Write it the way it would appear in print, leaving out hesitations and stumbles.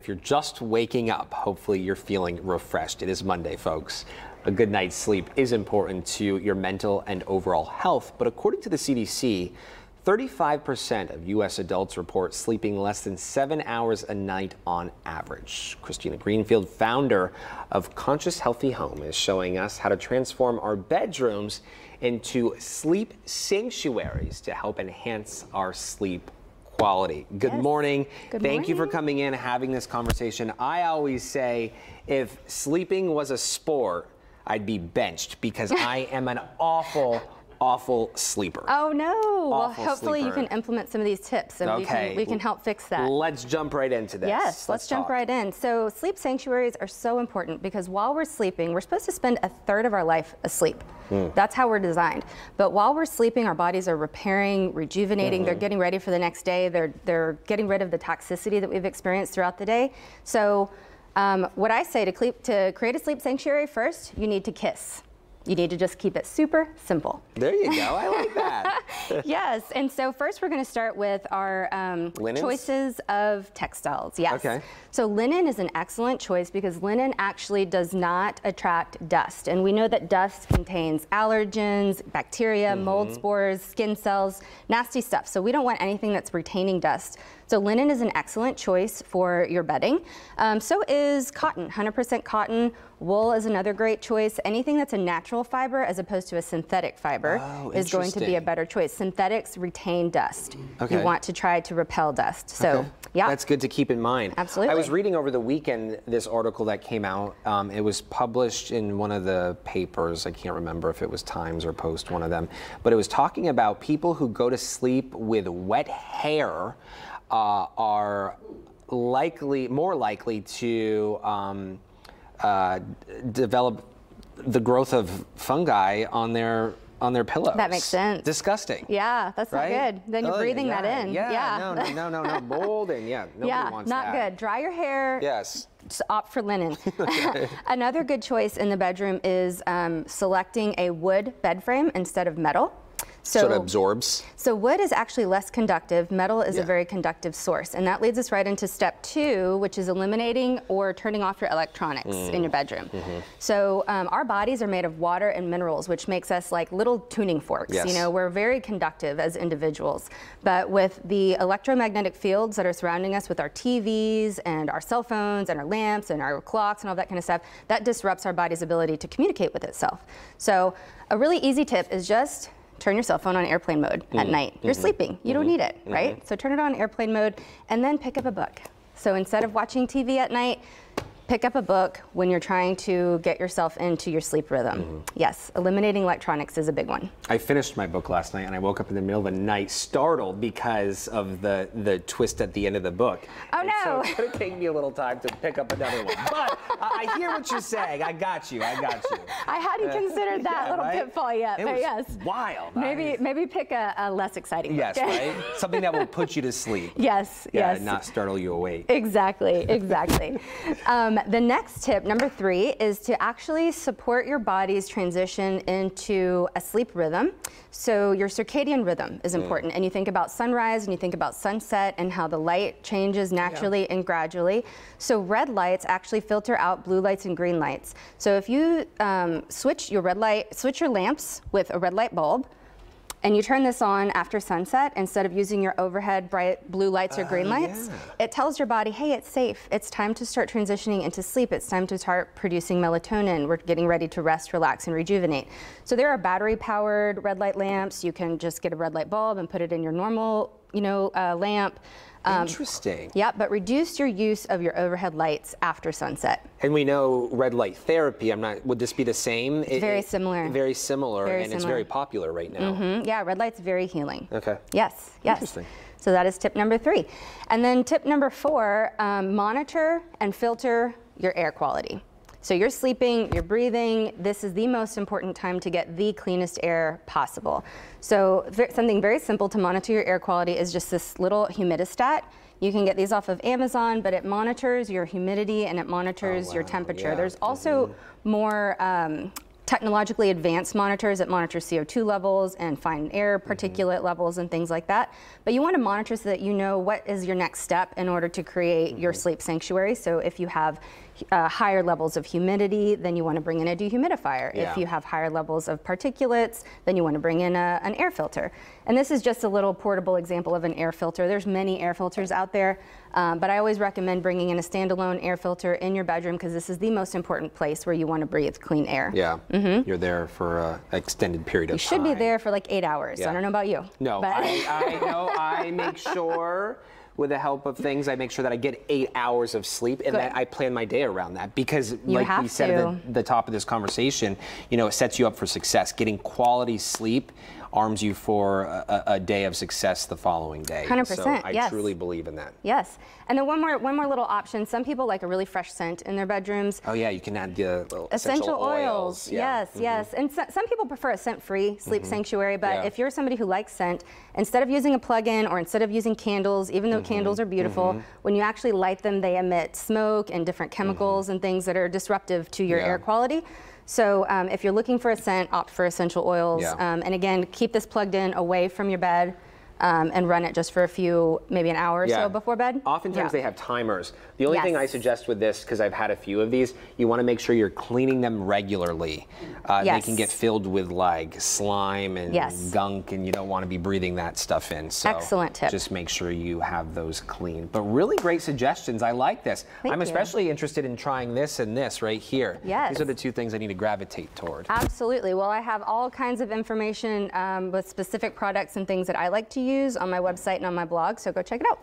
If you're just waking up, hopefully you're feeling refreshed. It is Monday, folks. A good night's sleep is important to your mental and overall health, but according to the CDC, 35% of U.S. adults report sleeping less than 7 hours a night on average. Cristina Greenfield, founder of Conscious Healthy Home, is showing us how to transform our bedrooms into sleep sanctuaries to help enhance our sleep quality. Good morning. Thank you for coming in and having this conversation. I always say if sleeping was a sport, I'd be benched because I am an awful sleeper. Oh no. Well, hopefully sleeper. you can implement some of these tips and we can help fix that. Let's jump right into this. Yes, let's jump right in. So sleep sanctuaries are so important because while we're sleeping, we're supposed to spend a third of our life asleep. That's how we're designed. But while we're sleeping, our bodies are repairing, rejuvenating, they're getting ready for the next day, they're getting rid of the toxicity that we've experienced throughout the day. So what I say to create a sleep sanctuary, first, you need to kiss. You need to just keep it super simple. There you go. I like that. Yes. And so first we're going to start with our choices of textiles. Yes. Okay. So linen is an excellent choice because linen actually does not attract dust. And we know that dust contains allergens, bacteria, mold spores, skin cells, nasty stuff. So we don't want anything that's retaining dust. So linen is an excellent choice for your bedding. So is cotton, 100% cotton. Wool is another great choice. Anything that's a natural fiber as opposed to a synthetic fiber is going to be a better choice. Synthetics retain dust. You want to try to repel dust. So yeah. That's good to keep in mind. Absolutely. I was reading over the weekend this article that came out. It was published in one of the papers. I can't remember if it was Times or Post, one of them. But it was talking about people who go to sleep with wet hair are more likely to develop the growth of fungi on their pillows. That makes sense. Disgusting. Yeah, that's not good. Then you're breathing that in. Yeah. No. Mold and nobody wants that. Not good. Dry your hair. Yes. Just opt for linen. Another good choice in the bedroom is selecting a wood bed frame instead of metal. So it absorbs? So wood is actually less conductive. Metal is a very conductive source. And that leads us right into step 2, which is eliminating or turning off your electronics in your bedroom. So our bodies are made of water and minerals, which makes us like little tuning forks. Yes. You know, we're very conductive as individuals. But with the electromagnetic fields that are surrounding us with our TVs and our cell phones and our lamps and our clocks and all that kind of stuff, that disrupts our body's ability to communicate with itself. So a really easy tip is just turn your cell phone on airplane mode at night. You're sleeping. You don't need it, right? So turn it on airplane mode and then pick up a book. So instead of watching TV at night, pick up a book when you're trying to get yourself into your sleep rhythm. Yes, eliminating electronics is a big one. I finished my book last night and I woke up in the middle of the night startled because of the twist at the end of the book. Oh no! So it's going to take me a little time to pick up another one. But I hear what you're saying. I got you. I hadn't considered that little pitfall yet, but yes. Wild. Maybe pick a less exciting book. Yes, right? Something that will put you to sleep. Yes, yes. Not startle you awake. Exactly. The next tip, number 3, is to actually support your body's transition into a sleep rhythm. So your circadian rhythm is important. And you think about sunrise and you think about sunset and how the light changes naturally and gradually. So red lights actually filter out blue lights and green lights. So if you switch your lamps with a red light bulb, and you turn this on after sunset, instead of using your overhead bright blue lights or green lights, it tells your body, hey, it's safe. It's time to start transitioning into sleep. It's time to start producing melatonin. We're getting ready to rest, relax, and rejuvenate. So there are battery-powered red light lamps. You can just get a red light bulb and put it in your normal, lamp. Interesting. Yeah, but reduce your use of your overhead lights after sunset. And we know red light therapy, would this be the same? Very similar. Very similar, and it's very popular right now. Yeah, red light's very healing. Okay. Yes. Interesting. So that is tip number 3. And then tip number 4, monitor and filter your air quality. So you're sleeping, you're breathing. This is the most important time to get the cleanest air possible. So something very simple to monitor your air quality is just this little humidistat. You can get these off of Amazon, but it monitors your humidity and it monitors your temperature. There's also more technologically advanced monitors that monitor CO2 levels and fine air particulate levels and things like that. But you want to monitor so that you know what is your next step in order to create your sleep sanctuary. So if you have higher levels of humidity, then you want to bring in a dehumidifier. Yeah. If you have higher levels of particulates, then you want to bring in an air filter. And this is just a little portable example of an air filter. There's many air filters out there, but I always recommend bringing in a standalone air filter in your bedroom because this is the most important place where you want to breathe clean air. Yeah, you're there for an extended period of time. You should be there for like 8 hours. Yeah. I don't know about you. No, but I know. I make sure, with the help of things, I make sure that I get 8 hours of sleep, and that I plan my day around that, because like we said at the top of this conversation, you know, it sets you up for success. Getting quality sleep arms you for a day of success the following day. 100%, so I truly believe in that. Yes, and then one more little option. Some people like a really fresh scent in their bedrooms. Oh yeah, you can add the little essential oils. Yeah. Yes, and some people prefer a scent-free sleep sanctuary, but if you're somebody who likes scent, instead of using a plug-in or instead of using candles, even though candles are beautiful, when you actually light them, they emit smoke and different chemicals and things that are disruptive to your air quality. So if you're looking for a scent, opt for essential oils. And again, keep this plugged in away from your bed and run it just for maybe an hour or so before bed. Oftentimes they have timers. The only thing I suggest with this, because I've had a few of these, you want to make sure you're cleaning them regularly. They can get filled with like slime and gunk, and you don't want to be breathing that stuff in. So excellent tip. Just make sure you have those clean. But really great suggestions. I like this. I'm especially interested in trying this and this right here. Yes. These are the two things I need to gravitate toward. Absolutely. Well, I have all kinds of information with specific products and things that I like to use on my website and on my blog, so go check it out.